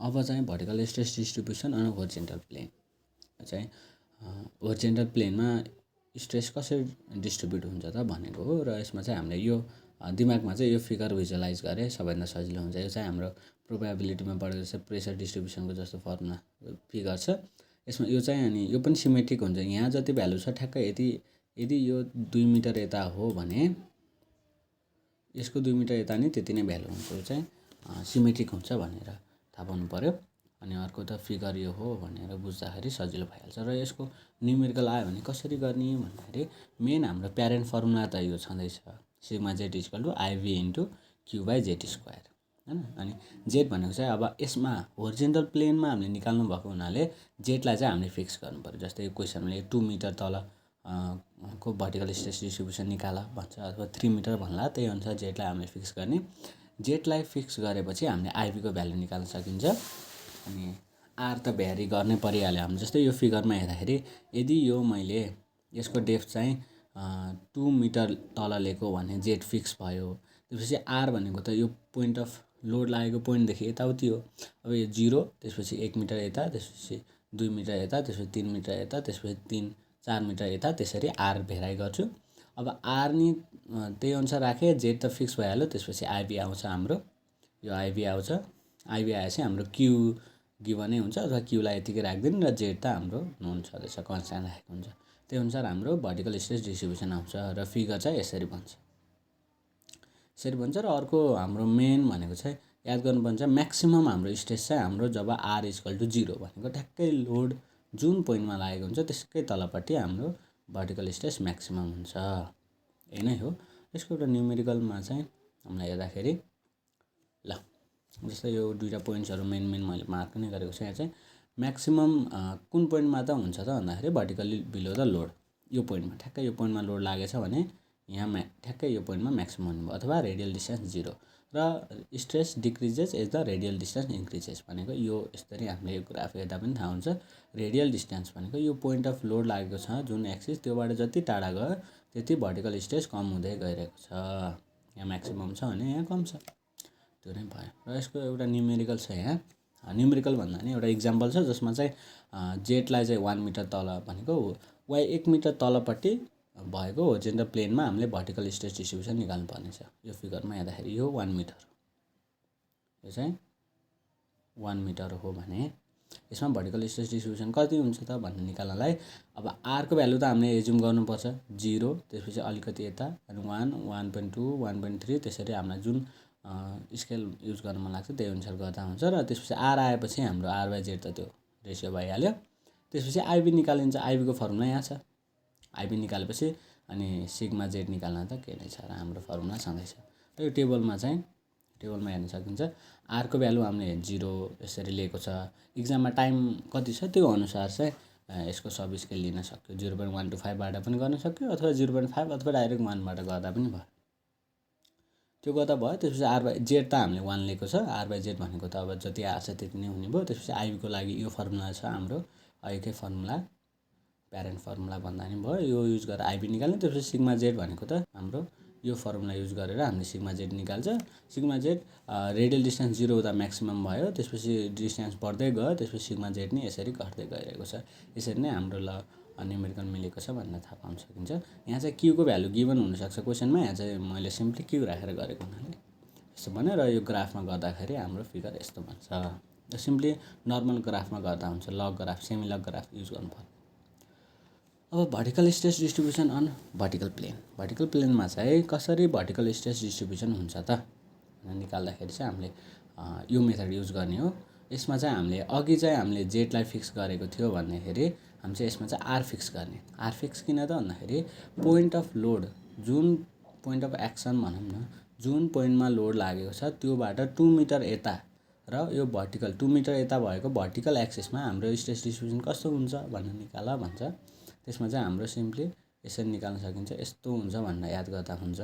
अब चाहिँ vertical stress distribution अनि होरिजेन्टल प्लेन चाहिँ होरिजेन्टल प्लेनमा स्ट्रेस कसरी डिस्ट्रिब्युट हुन्छ त भनेको हो र यसमा चाहिँ हामीले यो दिमागमा चाहिँ यो फिगर भिजुअलाइज गरे सबैभन्दा सजिलो हुन्छ। यो चाहिँ हाम्रो प्रोबेबिलिटीमा पढेको जस्तो प्रेसर डिस्ट्रिब्युसनको जस्तो फर्मुला फिगर छ यसमा। यो चाहिँ अनि यो पनि सिमेट्रिक हुन्छ। यहाँ जति भ्यालु छ ठ्याक्कै यदि यो 2 मिटर यता हो भने यसको 2 मिटर यता नि त्यति नै भ्यालु हुन्छ। यो चाहिँ सिमेट्रिक हुन्छ भनेर थाहा पाउनु पर्यो। अनि अर्को त फिगर यो हो भनेर बुझ्दाखेरि सजिलो भइहाल्छ। र यसको न्युमेरिकल आयो भने कसरी गर्ने भन्दाखेरि मेन हाम्रो प्यारेन्ट फर्मुला त यो छँदैछ sigma Z equal to IV into Q Z square हैन। अनि जेड भनेको चाहिँ अब यसमा होरिजेन्टल प्लेनमा हामीले निकाल्नु भएको हुनाले जेडलाई चाहिँ हामीले फिक्स गर्नु पर्यो। जस्तै यो क्वेसनले 2 मिटर तल को भर्टिकल स्ट्रेस डिस्ट्रिब्युसन निकाल भन्छ अथवा 3 मिटर भन्ला, त्यही अनुसार जेडलाई हामीले फिक्स गर्ने। जेडलाई फिक्स गरेपछि हामीले आइभीको भ्यालु निकाल्न सकिन्छ। अनि आर त भ्यारी गर्नै परिहाल्यो। हाम्रो जस्तै यो फिगरमा हेर्दाखेरि यदि यो मैले यसको डेप्थ चाहिँ 2 मिटर तल लिएको भने जेड फिक्स भयो। त्यसपछि आर भनेको त यो पोइन्ट अफ लोड लागेको पोइन्टदेखि यताउति हो। अब यो 0 त्यसपछि 1 मिटर यता, त्यसपछि 2 मिटर यता, त्यसपछि 3 मिटर यता, त्यसपछि 4 मिटर यता, त्यसरी आर भेराइ गर्छु। अब आर नि त्यही अनुसार राखेँ, जेड त फिक्स भइहाल्यो। त्यसपछि आइभी आउँछ हाम्रो, यो आइभी आउँछ। आइभी आएपछि हाम्रो क्यु गिभनै हुन्छ अथवा क्युलाई यतिकै राखिदिनु र जेड त हाम्रो नोन छँदैछ, कन्स्ट्यान्ट राखेको हुन्छ। त्यही अनुसार हाम्रो भर्टिकल स्ट्रेस डिस्ट्रिब्युसन आउँछ र फिगर चाहिँ यसरी बन्छ। र अर्को हाम्रो मेन भनेको चाहिँ याद गर्नुपर्छ म्याक्सिमम हाम्रो स्ट्रेस चाहिँ हाम्रो जब आर इक्वल टु 0 भनेको ठ्याक्कै लोड जुन पोइन्टमा लागेको हुन्छ त्यसकै तलपट्टि हाम्रो भर्टिकल स्ट्रेस म्याक्सिमम हुन्छ। यही नै हो। यसको एउटा न्युमेरिकलमा चाहिँ हामीलाई हेर्दाखेरि ल जस्तै यो दुईटा पोइन्ट्सहरू मेन मैले मार्क नै गरेको छु। यहाँ चाहिँ म्याक्सिमम कुन पोइन्टमा त हुन्छ त भन्दाखेरि भर्टिकल्ली बिलो द लोड, यो पोइन्टमा ठ्याक्कै यो पोइन्टमा लोड लागेछ भने यहाँ ठ्याक्कै यो पोइन्टमा म्याक्सिमम हुनुभयो अथवा रेडियल डिस्टेन्स 0 र stress decreases as the radial distance increases भनेको यो यसरी हामीले यो ग्राफ हेर्दा पनि थाहा हुन्छ। रेडियल डिस्टेन्स भनेको यो पोइन्ट अफ लोड लागेको छ जुन एक्सिस, त्योबाट जति टाढा गयो त्यति भर्टिकल स्ट्रेस कम हुँदै गइरहेको छ। यहाँ म्याक्सिमम छ भने यहाँ कम छ, त्यो नै भयो। र यसको एउटा न्युमेरिकल छ। यहाँ न्युमेरिकल भन्दा नि एउटा इक्जाम्पल छ जसमा चाहिँ जेडलाई चाहिँ 1 मिटर तल भनेको वा 1 मिटर तलपट्टि भएको होरिजेन्टल प्लेनमा हामीले भर्टिकल स्ट्रेस डिस्ट्रिब्युसन निकाल्नु पर्नेछ। यो फिगरमा हेर्दाखेरि यो 1 मिटर, यो चाहिँ 1 मिटर हो भने यसमा भर्टिकल स्ट्रेस डिस्ट्रिब्युसन कति हुन्छ त भन्ने निकाल्नलाई अब आरको भ्यालु त हामीले एज्युम गर्नुपर्छ 0, त्यसपछि अलिकति यता अनि 1, 1.2, 1.3 त्यसरी हामीलाई जुन स्केल युज गर्न मन लाग्छ त्यही अनुसार गर्दा हुन्छ। र त्यसपछि आर आएपछि हाम्रो आर/जेड त त्यो रेसियो भइहाल्यो। त्यसपछि आइभी निकालिन्छ। आइभीको फर्मुला यहाँ छ। आइभी निकालेपछि अनि सिग्मा जेड निकाल्न त के नै छ र हाम्रो फर्मुला छँदैछ। र यो टेबलमा हेर्न सकिन्छ। आरको भ्यालु हामीले 0 यसरी लिएको छ। इक्जाममा टाइम कति छ त्यो अनुसार चाहिँ यसको सब स्केल लिन सक्यो। 0.125 बाट पनि गर्न सक्यो अथवा 0.5 अथवा डाइरेक्ट 1 बाट गर्दा पनि भयो। त्यो गर्दा भयो। त्यसपछि आर/जेड त हामीले 1 लिएको छ। आर/जेड भनेको त अब जति आएछ त्यति नै हुने भयो। त्यसपछि आइभीको लागि यो फर्मुला छ हाम्रो, अहिलेकै फर्मुला प्यारेन्ट फर्मुला भन्दा नि भयो। यो युज गरेर आइभी निकाल्ने। त्यसपछि सिग्मा जेड भनेको त हाम्रो यो फर्मुला युज गरेर हामीले सिग्मा जेड निकाल्छ। सिग्मा जेड रेडियल डिस्टेन्स 0 हुँदा म्याक्सिमम भयो। त्यसपछि डिस्टेन्स बढ्दै गयो। त्यसपछि सिग्मा जेड नि यसरी घट्दै गइरहेको छ। यसरी नै हाम्रो न्युमेरिकल मिलेको छ भनेर थाहा पाउन सकिन्छ। यहाँ चाहिँ क्यूको भ्यालु गिभन हुनसक्छ क्वेसनमा। यहाँ चाहिँ मैले सिम्पली क्यू राखेर गरेको हुनाले यस्तो भन्यो। र यो ग्राफमा गर्दाखेरि हाम्रो फिगर यस्तो बन्छ। र सिम्पली नर्मल ग्राफमा गर्दा हुन्छ, log graph, semi log graph use गर्नुपर्छ। अब vertical stress distribution on vertical plane. Vertical प्लेनमा चाहिँ कसरी भर्टिकल स्ट्रेस डिस्ट्रिब्युसन हुन्छ त भनेर निकाल्दाखेरि चाहिँ हामीले यो मेथड युज गर्ने हो। यसमा चाहिँ हामीले अघि चाहिँ हामीले जेडलाई फिक्स गरेको थियो भन्दाखेरि हामी चाहिँ यसमा चाहिँ आर फिक्स गर्ने। आर फिक्स किन त भन्दाखेरि पोइन्ट अफ लोड, जुन पोइन्ट अफ एक्सन भनौँ न, जुन पोइन्टमा लोड लागेको छ त्योबाट 2 मिटर यता र यो भर्टिकल 2 मिटर यता भएको भर्टिकल एक्सिसमा हाम्रो स्ट्रेस डिस्ट्रिब्युसन कस्तो हुन्छ भनेर निकाल भन्छ। त्यसमा चाहिँ हाम्रो सिम्पली यसरी निकाल्न सकिन्छ। यस्तो हुन्छ भनेर याद गर्दा हुन्छ।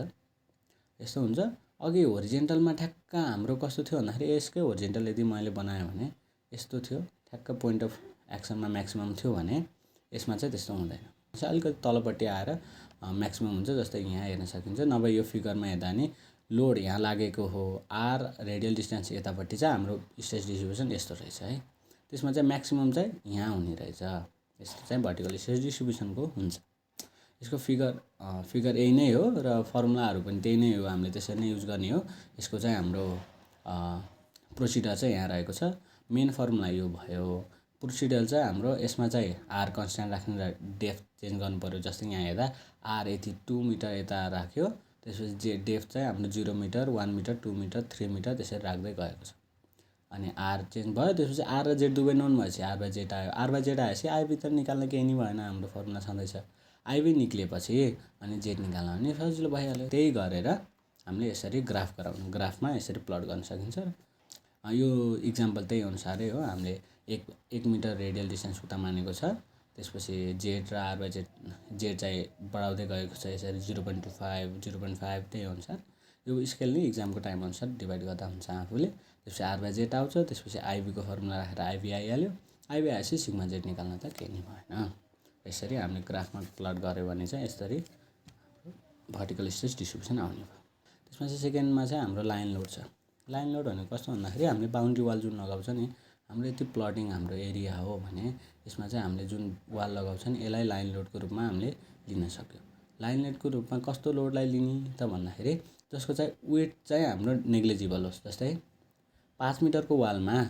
यस्तो हुन्छ। अघि होरिजेन्टलमा ठ्याक्क हाम्रो कस्तो थियो भन्दाखेरि यसकै होरिजेन्टल यदि मैले बनाएँ भने यस्तो थियो, ठ्याक्क पोइन्ट अफ एक्सनमा म्याक्सिमम थियो भने यसमा चाहिँ त्यस्तो हुँदैन। अलिकति तलपट्टि आएर म्याक्सिमम हुन्छ। जस्तै यहाँ हेर्न सकिन्छ। नभए यो फिगरमा हेर्दा नि लोड यहाँ लागेको हो, आर रेडियल डिस्टेन्स यतापट्टि चाहिँ हाम्रो स्ट्रेस डिस्ट्रिब्युसन यस्तो रहेछ है। त्यसमा चाहिँ म्याक्सिमम चाहिँ यहाँ हुने रहेछ। यस्तो चाहिँ भर्टिकल स्ट्रेस डिस्ट्रिब्युसनको हुन्छ। यसको फिगर यही नै हो र फर्मुलाहरू पनि त्यही नै हो, हामीले त्यसरी नै युज गर्ने हो। यसको चाहिँ हाम्रो प्रोसिडर चाहिँ यहाँ रहेको छ। मेन फर्मुला यो भयो। प्रोसिडर चाहिँ हाम्रो यसमा चाहिँ आर कन्स्ट्यान्ट राख्ने र डेप्थ चेन्ज गर्नु पऱ्यो। जस्तै यहाँ हेर्दा आर यति 2 मिटर यता राख्यो, त्यसपछि डेप्थ चाहिँ हाम्रो 0 मिटर, 1 मिटर, 2 मिटर, 3 मिटर त्यसरी राख्दै गएको छ। अनि आर चेन्ज भयो, त्यसपछि आर र जेड दुवै नोन भएपछि आर बाई जेड आयो। आर बाई जेड आएपछि आइबी त निकाल्न केही नै भएन, हाम्रो फर्मुला छँदैछ। आइबी निक्लेपछि अनि जेड निकाल्न भने सजिलो भइहाल्यो। त्यही गरेर हामीले यसरी ग्राफ गराउनु, ग्राफमा यसरी प्लट गर्न सकिन्छ। यो इक्जाम्पल त्यही अनुसारै हो। हामीले एक मिटर रेडियल डिस्टेन्स उता मानेको छ, त्यसपछि जेड र आर बाई जेड चाहिँ बढाउँदै गएको छ यसरी 0.25 0.5 त्यही अनुसार। यो स्केल नै इक्जामको टाइम अनुसार डिभाइड गर्दा हुन्छ आफूले। त्यसपछि आर बाई जेड आउँछ, त्यसपछि आइबीको फर्मुला राखेर आइबी आइहाल्यो। आइबी आएपछि सिग्मा जेड निकाल्न त केही नै भएन। यसरी हामीले ग्राफमा प्लट गऱ्यो भने चाहिँ यसरी भर्टिकल स्ट्रेस डिस्ट्रिब्युसन आउने भयो। त्यसमा चाहिँ सेकेन्डमा चाहिँ हाम्रो लाइन लोड छ। लाइन लोड भनेको कस्तो भन्दाखेरि हामीले बाउन्ड्री वाल जुन लगाउँछ नि, हाम्रो यति प्लटिङ हाम्रो एरिया हो भने यसमा चाहिँ हामीले जुन वाल लगाउँछ नि यसलाई लाइन लोडको रूपमा हामीले लिन सक्यो। लाइन लोडको रूपमा कस्तो लोडलाई लिने त भन्दाखेरि जसको चाहिँ वेट चाहिँ हाम्रो नेग्लिजिबल होस्। जस्तै 5 मिटरको वालमा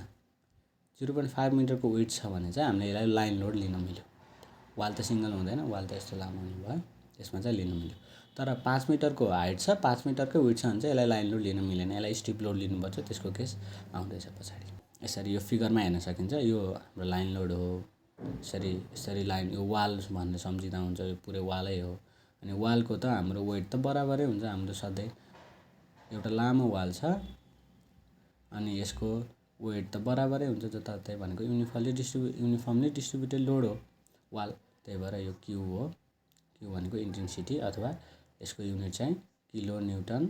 0.5 मिटरको वेट छ भने चाहिँ हामीले यसलाई लाइन लोड लिन मिल्यो। वाल त सिङ्गल हुँदैन, वाल त यस्तो लामो हुने भयो, त्यसमा चाहिँ लिन मिल्यो। तर 5 मिटरको हाइट छ, 5 मिटरकै वेट छ भने चाहिँ यसलाई लाइन लोड लिन मिलेन, यसलाई स्टिप लोड लिनुपर्छ। त्यसको केस आउँदैछ पछाडि। यसरी यो फिगरमा हेर्न सकिन्छ। यो हाम्रो लाइन लोड हो। यसरी लाइन, यो वाल भनेर सम्झिँदा हुन्छ, यो पुरै वालै हो। अनि वालको त हाम्रो वेट त बराबरै हुन्छ हाम्रो सधैँ। एउटा लामो वाल छ अनि यसको वेट त बराबरै हुन्छ जताततै, भनेको युनिफर्मली डिस्ट्रिब्युटेड लोड हो वाल। त्यही भएर यो क्यू हो। क्यू भनेको इन्टेन्सिटी अथवा यसको युनिट चाहिँ kilo newton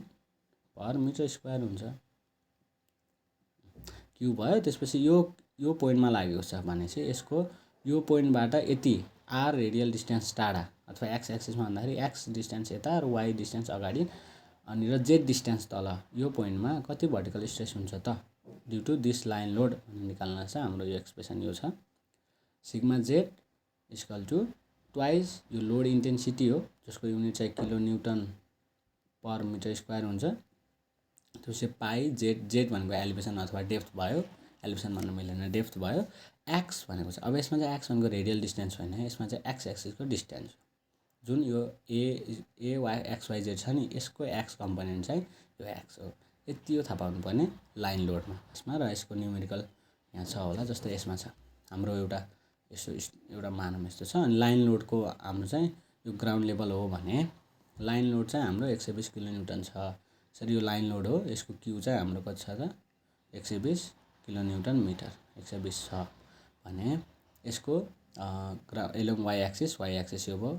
per metre square हुन्छ। क्यू भयो। त्यसपछि यो पोइन्टमा लागेको छ भनेपछि यसको यो पोइन्टबाट यति आर रेडियल डिस्टेन्स टाढा अथवा एक्स एक्सिसमा भन्दाखेरि एक्स डिस्टेन्स यता र वाई डिस्टेन्स अगाडि अनि र जेड डिस्टेन्स तल, यो पोइन्टमा कति भर्टिकल स्ट्रेस हुन्छ त due to this line load निकाल्न चाहिँ हाम्रो यो एक्सप्रेसन यो छ। Sigma Z equal to twice यो लोड इन्टेन्सिटी हो, जसको युनिट चाहिँ kilo newton per metre square हुन्छ। त्यसपछि पाई जेड भनेको एलिभेसन अथवा डेप्थ भयो, एलिभेसन भन्नु मिलेन, डेप्थ भयो। एक्स भनेको चाहिँ अब यसमा चाहिँ एक्स भनेको रेडियल डिस्टेन्स होइन, यसमा चाहिँ एक्स एक्सिसको डिस्टेन्स हो। जुन यो ए वाई एक्स वाई जेड छ नि, यसको एक्स कम्पोनेन्ट चाहिँ यो एक्स हो। यति यो थाहा पाउनुपर्ने लाइन लोडमा यसमा। र यसको न्युमेरिकल यहाँ छ होला, जस्तै यसमा छ हाम्रो एउटा मानम यस्तो छ। अनि लाइन लोडको हाम्रो चाहिँ यो ग्राउन्ड लेभल हो भने लाइन लोड चाहिँ हाम्रो 120 किलो न्युटन छ। यसरी यो लाइन लोड हो। यसको क्यू चाहिँ हाम्रो कति छ त 120 किलो न्युटन मिटर, 120 छ भने यसको एलोङ वाई एक्सिस यो भयो,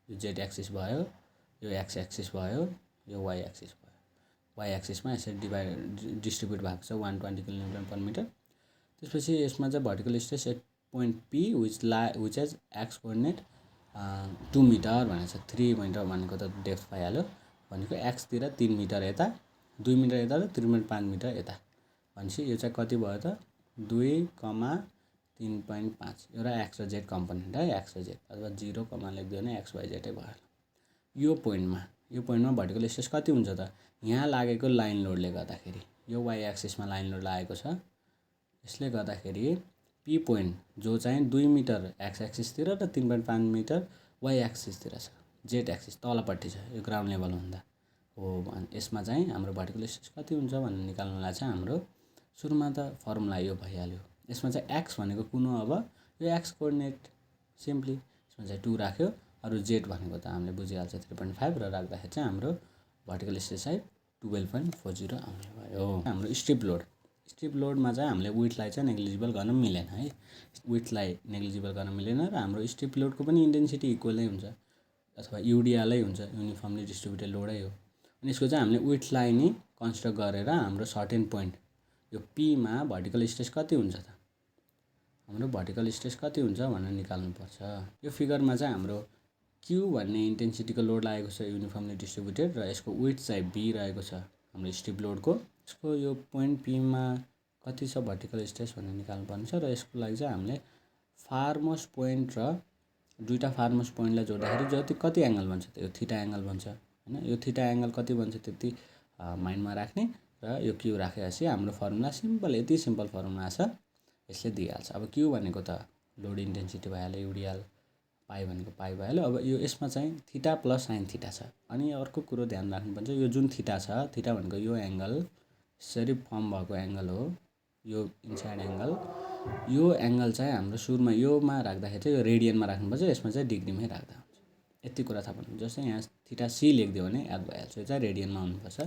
यो जेड एक्सिस भयो, यो एक्स एक्सिस भयो, यो वाई एक्सिस भयो। वाई एक्सिसमा यसरी डिस्ट्रिब्युट भएको छ 120 किलो न्युटन पर मिटर। त्यसपछि यसमा चाहिँ vertical stress at point p which as x coordinate 2 metre भनेको छ। 3 मिटर भनेको त डेप्थ पाइहाल्यो, भनेको एक्सतिर 3 मिटर यता, 2 मिटर यता र 3.5 मिटर यता भनेपछि यो चाहिँ कति भयो त 2,3.5 एउटा एक्स र जेड कम्पोनेन्ट है, एक्स र जेड अथवा 0 लेखिदियो भने एक्स वाई जेडै भयो। यो पोइन्टमा भर्टिकल स्ट्रेस कति हुन्छ त यहाँ लागेको लाइन लोडले गर्दाखेरि, यो वाई एक्सिसमा लाइन लोड लागेको छ, यसले गर्दाखेरि पी पोइन्ट जो चाहिँ 2 मिटर एक्स एक्सिसतिर र 3.5 मिटर वाई एक्सिसतिर छ, जेड एक्सिस तलपट्टि छ, यो ग्राउन्ड लेभल हुँदा हो। यसमा चाहिँ हाम्रो भर्टिकल स्ट्रेस कति हुन्छ भनेर निकाल्नलाई चाहिँ हाम्रो सुरुमा त फर्मुला यो भइहाल्यो। यसमा चाहिँ एक्स भनेको कुन हो, अब यो एक्स कोअर्डिनेट सिम्पली यसमा चाहिँ 2 राख्यो, अरू जेड भनेको त हामीले बुझिहाल्छ 3.5 र राख्दाखेरि चाहिँ हाम्रो भर्टिकल स्ट्रेस चाहिँ 12.40 आउने भयो। हाम्रो स्ट्रिप लोडमा चाहिँ हामीले विड्थलाई चाहिँ नेग्लिजिबल गर्न मिलेन है, विड्थलाई नेग्लिजिबल गर्न मिलेन र हाम्रो स्ट्रिप लोडको पनि इन्टेन्सिटी इक्वलै हुन्छ अथवा युडिआलै हुन्छ, युनिफर्मली डिस्ट्रिब्युटेड लोडै हो। अनि यसको चाहिँ हामीले विड्थलाई नै कन्सिडर गरेर हाम्रो सर्टेन पोइन्ट यो पीमा भर्टिकल स्ट्रेस कति हुन्छ त हाम्रो भर्टिकल स्ट्रेस कति हुन्छ भनेर निकाल्नुपर्छ। यो फिगरमा चाहिँ हाम्रो क्यू भन्ने इन्टेन्सिटीको लोड लागेको छ युनिफर्मली डिस्ट्रिब्युटेड र यसको विड्थ चाहिँ बी रहेको छ हाम्रो स्ट्रिप लोडको। यसको यो पोइन्ट पीमा कति छ भर्टिकल स्ट्रेस भनेर निकाल्नुपर्ने छ र यसको लागि चाहिँ हामीले फारमोस्ट पोइन्ट र दुईटा फारमोस्ट पोइन्टलाई जोड्दाखेरि कति एङ्गल बन्छ त्यो थीटा एङ्गल बन्छ हैन। यो थीटा एङ्गल कति बन्छ त्यति माइन्डमा राख्ने र यो क्यू राखेपछि हाम्रो फर्मुला सिम्पल, यति सिम्पल फर्मुला छ, यसले दिइहाल्छ। अब क्यू भनेको त लोड इन्टेन्सिटी भइहाल्यो, युडिएल, पाई भनेको पाई भइहाल्यो। अब यो यसमा चाहिँ थीटा प्लस साइन थीटा छ। अनि अर्को कुरो ध्यान राख्नुपर्छ, यो जुन थीटा छ, थीटा भनेको यो एङ्गल यसरी फर्म भएको एङ्गल हो, यो इनसाइड एङ्गल, यो एङ्गल चाहिँ हाम्रो सुरुमा योमा राख्दाखेरि चाहिँ यो रेडियनमा राख्नुपर्छ, यसमा चाहिँ डिग्रीमै राख्दा हुन्छ। यति कुरा थाहा पाउनु। जस्तै यहाँ थीटा सी लेखिदियो भने याद भइहाल्छ, यो चाहिँ रेडियनमा हुनुपर्छ।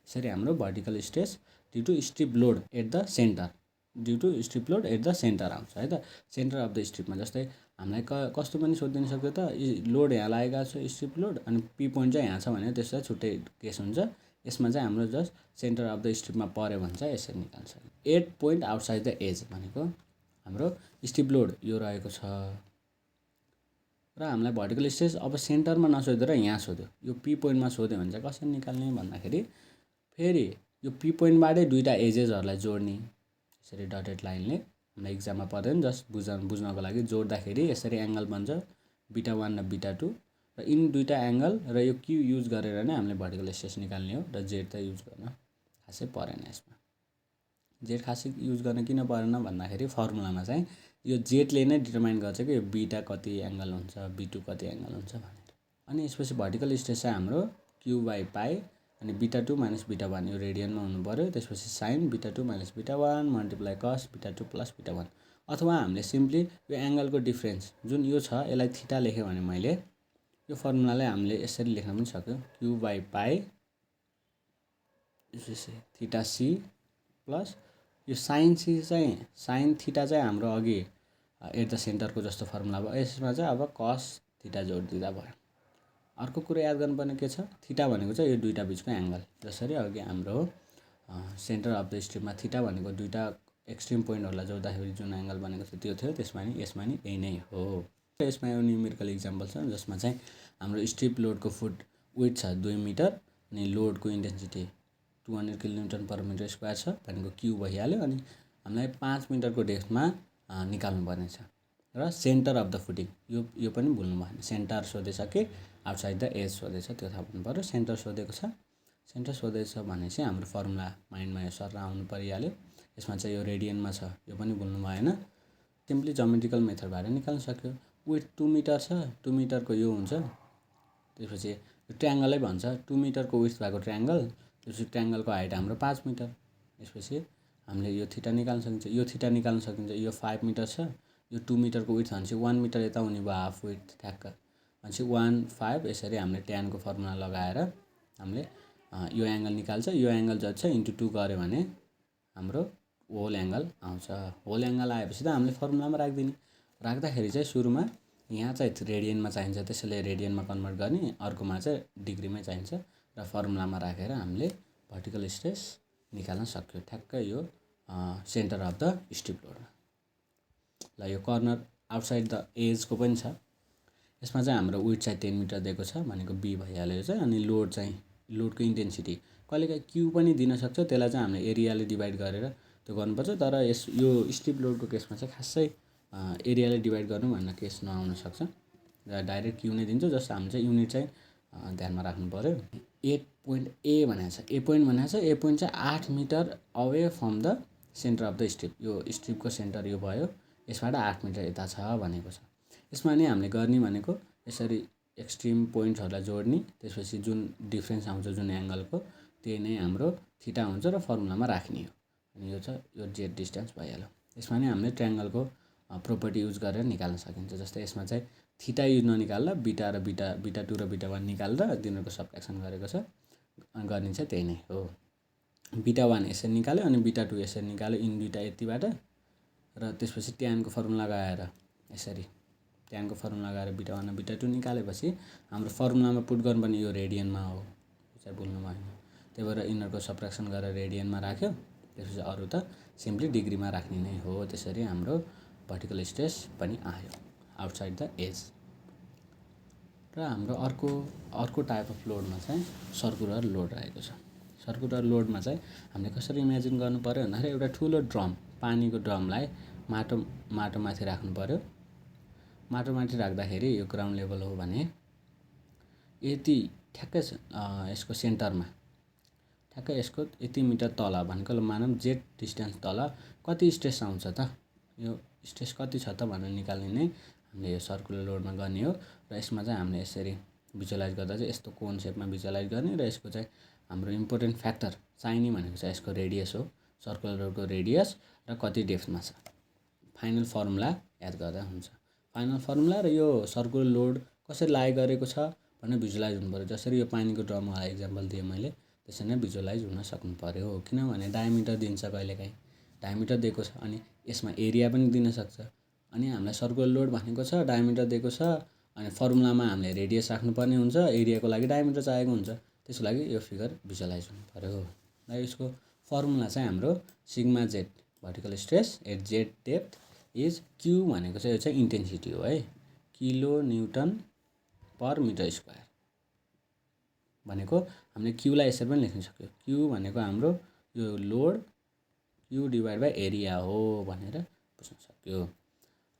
यसरी हाम्रो vertical stress due to strip load at the centre, due to strip load at the centre आउँछ है त, सेन्टर अफ द स्ट्रिपमा। जस्तै हामीलाई कस्तो पनि सोधिदिन सक्यो त, लोड यहाँ लागेको छ स्ट्रिप लोड अनि पी पोइन्ट चाहिँ यहाँ छ भने त्यसलाई छुट्टै केस हुन्छ। यसमा चाहिँ हाम्रो जस्ट सेन्टर अफ द स्ट्रिपमा पऱ्यो भने चाहिँ यसरी निकाल्छ। 8 पोइन्ट आउटसाइड द एज भनेको हाम्रो स्ट्रिप लोड यो रहेको छ र हामीलाई भर्टिकल स्ट्रेस अब सेन्टरमा नसोधेर यहाँ सोध्यो, यो पी पोइन्टमा सोध्यो भने चाहिँ कसरी निकाल्ने भन्दाखेरि फेरि यो पी पोइन्टबाटै दुईटा एजेसहरूलाई जोड्ने, यसरी डटेड लाइनले। हामीलाई इक्जाममा पर्दैन, जस्ट बुझ्नको लागि जोड्दाखेरि यसरी एङ्गल बन्छ बीटा 1 र बीटा 2 र इन दुईटा एङ्गल र यो क्यू युज गरेर नै हामीले भर्टिकल स्ट्रेस निकाल्ने हो। र जेड त युज गर्न खासै परेन। यसमा जेड खासै युज गर्न किन परेन भन्दाखेरि फर्मुलामा चाहिँ यो जेडले नै डिटरमाइन गर्छ कि यो बीटा कति एङ्गल हुन्छ, बी2 कति एङ्गल हुन्छ भनेर। अनि यसपछि भर्टिकल स्ट्रेस चाहिँ हाम्रो क्यू बाई पाई अनि बीटा 2 माइनस बीटा 1 यो रेडियनमा हुनु पर्यो। त्यसपछि sign beta 2 minus beta 1 multiply कस बीटा 2 प्लस बीटा 1। अथवा हामीले सिम्पली यो एङ्गलको डिफ्रेन्स जुन यो छ यसलाई थीटा लेख्यो भने मैले यो फर्मुलालाई हामीले यसरी लेख्न पनि सक्यो, q by pi theta c plus यो साइन सी चाहिँ साइन थीटा चाहिँ हाम्रो अघि एट द सेन्टरको जस्तो फर्मुला भयो। यसमा चाहिँ अब कस थीटा जोडिदिँदा भयो। अर्को कुरा याद गर्नुपर्ने के छ, थीटा भनेको चाहिँ यो दुईटा बिचको एङ्गल। जसरी अघि हाम्रो सेन्टर अफ द स्ट्रिपमा थीटा भनेको दुईटा एक्सट्रिम पोइन्टहरूलाई जोड्दाखेरि जुन एङ्गल बनेको थियो त्यो थियो, त्यसमा नि यसमा नि यही नै हो। यसमा यो न्युमेरिकल इक्जाम्पल छ जसमा चाहिँ हाम्रो स्ट्रिप लोडको फुट विड्थ छ 2 मिटर अनि लोडको intensity 200 kilonewton per metre square छ भनेको क्यू भइहाल्यो। अनि हामीलाई 5 मिटरको डेप्थमा निकाल्नु पर्ने छ र सेन्टर अफ द फुटिङ यो पनि भुल्नु भएन। सेन्टर सोधेछ कि आउटसाइड द एज सोधेछ त्यो थाहा पाउनु पर्यो। सेन्टर सोधेको छ, सेन्टर सोधेछ भने चाहिँ हाम्रो फर्मुला माइन्डमा यो सर आउनु परिहाल्यो। यसमा चाहिँ यो रेडियनमा छ यो पनि भुल्नु भएन। सिम्पली जोमेट्रिकल मेथडबाट निकाल्न सक्यो। विड्थ 2 मिटर छ, 2 मिटरको यो हुन्छ, त्यसपछि यो ट्रायङ्गलै भन्छ 2 मिटरको विड्थ भएको ट्रायङ्गल, त्यसपछि ट्रायङ्गलको हाइट हाम्रो 5 मिटर। यसपछि हामीले यो थीटा निकाल्न सकिन्छ, यो थीटा निकाल्न सकिन्छ। यो 5 मिटर छ, यो 2 मिटरको विड्थ भनेपछि 1 मिटर यता हुने भयो हाफ विड्थ ठ्याक्क भनेपछि 1/5। यसरी हामीले ट्यानको फर्मुला लगाएर हामीले यो एङ्गल निकाल्छ। यो एङ्गल जति छ इन्टु 2 गऱ्यो भने हाम्रो होल एङ्गल आउँछ। होल एङ्गल आएपछि त हामीले फर्मुलामा राखिदिने। राख्दाखेरि चाहिँ सुरुमा यहाँ चाहिँ रेडियनमा चाहिन्छ, त्यसैले रेडियनमा कन्भर्ट गर्ने, अर्कोमा चाहिँ डिग्रीमै चाहिन्छ र फर्मुलामा राखेर हामीले भर्टिकल स्ट्रेस निकाल्न सक्यो ठ्याक्कै यो सेन्टर अफ द स्ट्रिप लोडमा। ल यो कर्नर आउटसाइड द एजको पनि छ। यसमा चाहिँ हाम्रो विड्थ चाहिँ 10 मिटर दिएको छ भनेको बी भइहाल्यो चाहिँ। अनि लोड चाहिँ लोडको इन्टेन्सिटी कहिलेकाहीँ क्यू पनि दिन सक्छ, त्यसलाई चाहिँ हामीले एरियाले डिभाइड गरेर त्यो गर्नुपर्छ। तर यो स्ट्रिप लोडको केसमा चाहिँ खासै एरियाले डिभाइड गर्नु भन्ने केस नआउन सक्छ र डाइरेक्ट क्यू नै दिन्छ। जस्तो हामी चाहिँ युनिट चाहिँ ध्यानमा राख्नु पर्यो। 8 पोइन्ट ए भनेको छ, ए पोइन्ट भनेको छ, ए पोइन्ट चाहिँ 8 metre away from the centre of the strip. यो स्ट्रिपको सेन्टर यो भयो, यसबाट 8 मिटर यता छ भनेको छ। यसमा नि हामीले गर्ने भनेको यसरी एक्सट्रिम पोइन्ट्सहरूलाई जोड्ने, त्यसपछि जुन डिफ्रेन्स आउँछ जुन एङ्गलको त्यही नै हाम्रो थीटा हुन्छ र फर्मुलामा राख्ने हो। अनि यो छ यो जेड डिस्टेन्स भइहाल्यो। यसमा नि हामीले ट्रायङ्गलको प्रोपर्टी युज गरेर निकाल्न सकिन्छ। जस्तै यसमा चाहिँ थीटा युज ननिकाल्दा बीटा 2 र बीटा 1 निकालेर तिनीहरूको सब्ट्र्याक्सन गरेको छ। गर्ने चाहिँ त्यही नै हो। बीटा 1 यसरी निकाल्यो अनि बीटा 2 यसरी निकाल्यो इन दुईटा यतिबाट र त्यसपछि ट्यानको फर्मुला लगाएर यसरी ट्यानको फर्मुला लगाएर बीटा 1 र बीटा 2 निकालेपछि हाम्रो फर्मुलामा पुट गर्नुपर्ने यो रेडियनमा हो, यो चाहिँ भुल्नु भएन। त्यही भएर यिनीहरूको सब्ट्र्याक्सन गरेर रेडियनमा राख्यो, त्यसपछि अरू त सिम्पली डिग्रीमा राख्ने नै हो। त्यसरी हाम्रो भर्टिकल स्ट्रेस पनि आयो आउटसाइड द एज। र हाम्रो अर्को टाइप अफ लोडमा चाहिँ सर्कुलर लोड रहेको छ। सर्कुलर लोडमा चाहिँ हामीले कसरी इमेजिन गर्नु पर्यो भन्दाखेरि एउटा ठुलो ड्रम, पानीको ड्रमलाई माटोमाथि राख्नु पर्यो। माटोमाथि राख्दाखेरि यो ग्राउन्ड लेभल हो भने यति ठ्याक्कै यसको सेन्टरमा ठ्याक्कै यसको यति मिटर तल भनेको मानौँ जेड डिस्टेन्स तल कति स्ट्रेस आउँछ त, यो स्ट्रेस कति छ त भनेर निकाल्ने नै हामीले यो सर्कुलर लोडमा गर्ने हो। र यसमा चाहिँ हामीले यसरी भिजुअलाइज गर्दा चाहिँ यस्तो कोन सेपमा भिजुअलाइज गर्ने र यसको चाहिँ हाम्रो इम्पोर्टेन्ट फ्याक्टर चाहिने भनेको चाहिँ यसको रेडियस हो। सर्कुलर लोडको रेडियस र कति डेप्थमा छ। फाइनल फर्मुला याद गर्दा हुन्छ। फाइनल फर्मुला र यो सर्कुलर लोड कसरी लागु गरेको छ भनेर भिजुअलाइज हुनु पर्यो। जसरी यो पानीको ड्रमवाला इक्जाम्पल दिएँ मैले, त्यसरी नै भिजुअलाइज हुन सक्नु पर्यो। किनभने डायमिटर दिन्छ कहिलेकाहीँ, डायमिटर दिएको छ अनि यसमा एरिया पनि दिन सक्छ। अनि हामीलाई सर्कुलर लोड भनेको छ, डायमिटर दिएको छ, अनि फर्मुलामा हामीले रेडियस राख्नुपर्ने हुन्छ, एरियाको लागि डायमिटर चाहिएको हुन्छ। त्यसको लागि यो फिगर भिजुअलाइज हुनु पर्यो। र यसको फर्मुला चाहिँ हाम्रो sigma Z vertical stress at Z depth is Q भनेको चाहिँ यो चाहिँ इन्टेन्सिटी हो है, kilo newton per metre square भनेको हामीले क्यूलाई यसरी पनि लेख्न सक्यो। क्यू भनेको हाम्रो यो load, Q divide by area हो भनेर बुझ्न सक्यो।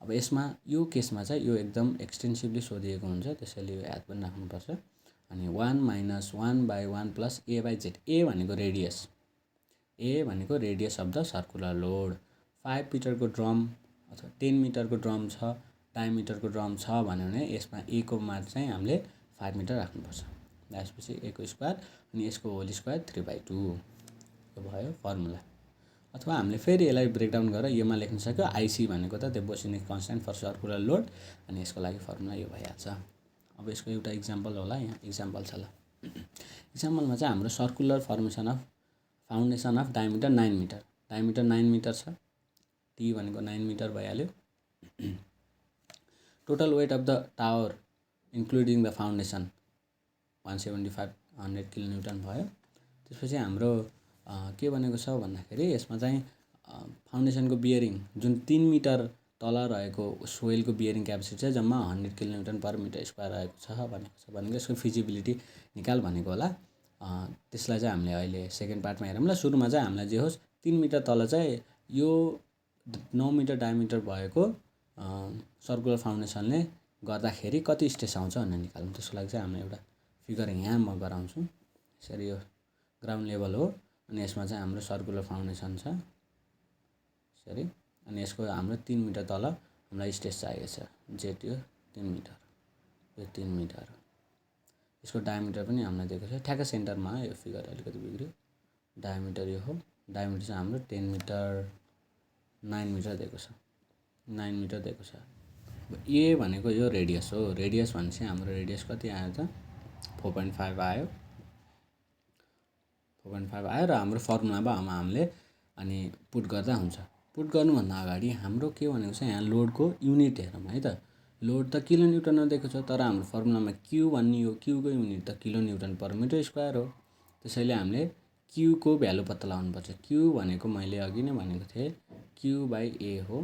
अब यसमा यो केसमा चाहिँ यो एकदम एक्सटेन्सिभली सोधिएको हुन्छ, त्यसैले यो याद पनि राख्नुपर्छ। अनि 1 - 1/1 + a/z, a भनेको रेडियस, ए भनेको radius of the circular load. 5 मिटरको ड्रम अथवा 10 मिटरको ड्रम छ, डायमिटरको ड्रम छ भने यसमा ए को मान चाहिँ हामीले 5 मिटर राख्नुपर्छ। त्यसपछि ए को स्क्वायर अनि यसको होल स्क्वायर 3/2 यो भयो फर्मुला। अथवा हामीले फेरि यसलाई ब्रेकडाउन गरेर योमा लेख्न सक्यो। आइसी भनेको त त्यो बोसिनिक कन्स्ट्यान्ट फर सर्कुलर लोड, अनि यसको लागि फर्मुला यो भइहाल्छ। अब यसको एउटा इक्जाम्पल होला, यहाँ इक्जाम्पल छ ल। इक्जाम्पलमा चाहिँ हाम्रो circular foundation of diameter 9 metre, diameter 9 metre छ, टी भनेको 9 मिटर भइहाल्यो। Total weight of the tower including the foundation 175 kilonewton भयो। त्यसपछि हाम्रो के भनेको छ भन्दाखेरि यसमा चाहिँ फाउन्डेसनको बियरिङ जुन 3 मिटर तल रहेको सोइलको बियरिङ क्यापेसिटी चाहिँ जम्मा 100 किलोन्युटन पर मिटर स्क्वायर रहेको छ भनेको यसको फिजिबिलिटी निकाल भनेको होला। त्यसलाई चाहिँ हामीले अहिले सेकेन्ड पार्टमा हेरौँ ल। सुरुमा चाहिँ हामीलाई जे होस् 3 मिटर तल चाहिँ यो 9 मिटर डायमिटर भएको सर्कुलर फाउन्डेसनले गर्दाखेरि कति स्ट्रेस आउँछ भनेर निकालौँ। त्यसको लागि चाहिँ हामीले एउटा फिगर यहाँ म गराउँछु। यसरी यो ग्राउन्ड लेभल हो अनि यसमा चाहिँ हाम्रो सर्कुलर फाउन्डेसन छ यसरी, अनि यसको हाम्रो 3 मिटर तल हामीलाई स्ट्रेस चाहिएको छ जेड, यो 3 मिटर, यो 3 मिटर। यसको डायमिटर पनि हामीलाई दिएको छ ठ्याक्कै सेन्टरमा, यो फिगर अलिकति बिग्रियो। डायमिटर यो हो, डायमिटर चाहिँ हाम्रो 10 मिटर 9 मिटर दिएको छ, 9 मिटर दिएको छ। ए भनेको यो रेडियस हो, रेडियस भनेपछि हाम्रो रेडियस कति आयो त 4.5 आयो, 4.5 आयो। र हाम्रो फर्मुलामा हामीले अनि पुट गर्दा हुन्छ। पुट गर्नुभन्दा अगाडि हाम्रो के भनेको छ यहाँ लोडको युनिट हेरौँ है त। लोड त किलो न्युटनमा दिएको छ, तर हाम्रो फर्मुलामा क्यू भन्ने हो, क्यूको युनिट त kilo newton per metre square हो। त्यसैले हामीले क्यूको भ्यालु पत्ता लगाउनुपर्छ। क्यू भनेको मैले अघि नै भनेको थिएँ Q/A हो।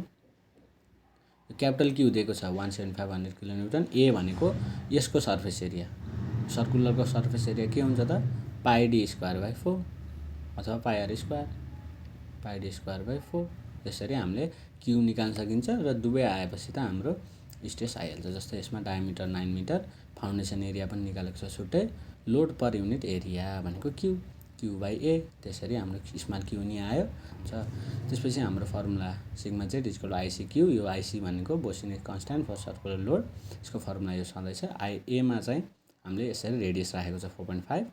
क्यापिटल क्यू दिएको छ 175 किलोन्युटन। ए भनेको यसको सर्फेस एरिया, सर्कुलरको सर्फेस एरिया के हुन्छ त πd²/4 अथवा πr²/4। त्यसरी हामीले क्यू निकाल्न सकिन्छ र दुवै आएपछि त हाम्रो स्ट्रेस आइहाल्छ। जस्तै यसमा डायमिटर 9 मिटर, फाउन्डेसन एरिया पनि निकालेको छ छुट्टै, लोड पर युनिट एरिया भनेको Q/A, त्यसरी हाम्रो स्मल क्यू नि आयो हुन्छ। त्यसपछि हाम्रो formula sigma Z equal to ICQ, यो आइसी भनेको Boussinesq constant for circular load, यसको फर्मुला यो सधैँ छ। एमा चाहिँ हामीले यसरी रेडियस राखेको छ 4.5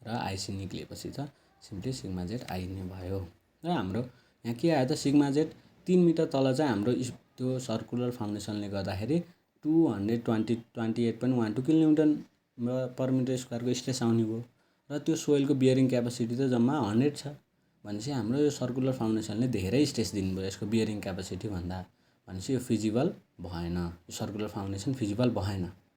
र आइसी निक्लिएपछि त सिम्पली सिग्मा जेड आई नै भयो। र हाम्रो यहाँ के आयो त सिग्मा जेड 3 मिटर तल चाहिँ हाम्रो त्यो सर्कुलर फाउन्डेसनले गर्दाखेरि 228.12 किलोन्युटन पर मिटर स्क्वायरको स्ट्रेस आउने भयो। र त्यो सोइलको बियरिङ क्यापेसिटी त जम्मा 100 छ भनेपछि हाम्रो यो सर्कुलर फाउन्डेसनले धेरै स्ट्रेस दिनुभयो यसको बियरिङ क्यापेसिटी भन्दा, भनेपछि यो फिजिबल भएन, यो सर्कुलर फाउन्डेसन फिजिबल भएन।